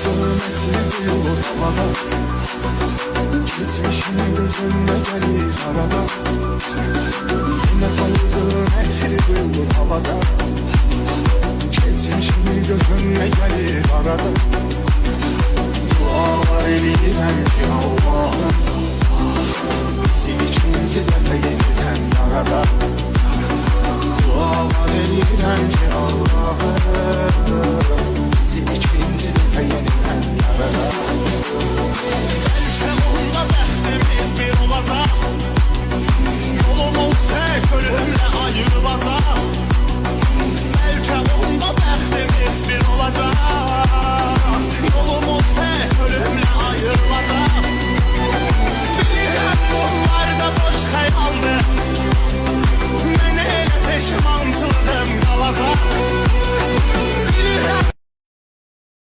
zulmeti duyulur havada. Geçmişin gözünde gelir arada. Yine kan zulmeti duyulur havada. Geçmişin gözünde gelir arada. Dualar eləyirəm ki Allah'ım, bizi ikinci dəfə yenilən arada. Dualar eləyirəm ki Allah'ım,